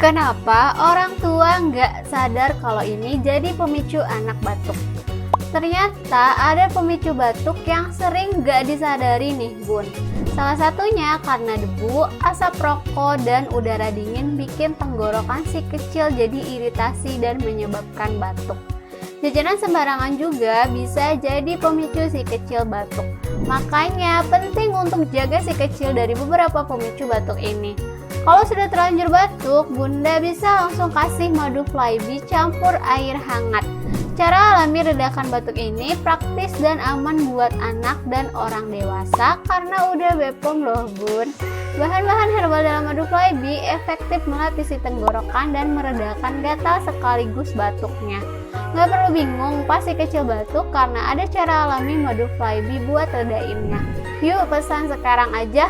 Kenapa orang tua nggak sadar kalau ini jadi pemicu anak batuk? Ternyata ada pemicu batuk yang sering nggak disadari nih bun. Salah satunya karena debu, asap rokok, dan udara dingin bikin tenggorokan si kecil jadi iritasi dan menyebabkan batuk. Jajanan sembarangan juga bisa jadi pemicu si kecil batuk. Makanya penting untuk jaga si kecil dari beberapa pemicu batuk ini. Kalau sudah terlanjur batuk, bunda bisa langsung kasih madu Flybi campur air hangat. Cara alami redakan batuk ini praktis dan aman buat anak dan orang dewasa karena udah BPOM loh bun. Bahan-bahan herbal dalam madu Flybi efektif melatih si tenggorokan dan meredakan gatal sekaligus batuknya. Gak perlu bingung pas si kecil batuk karena ada cara alami madu Flybi buat redainnya. Yuk pesan sekarang aja.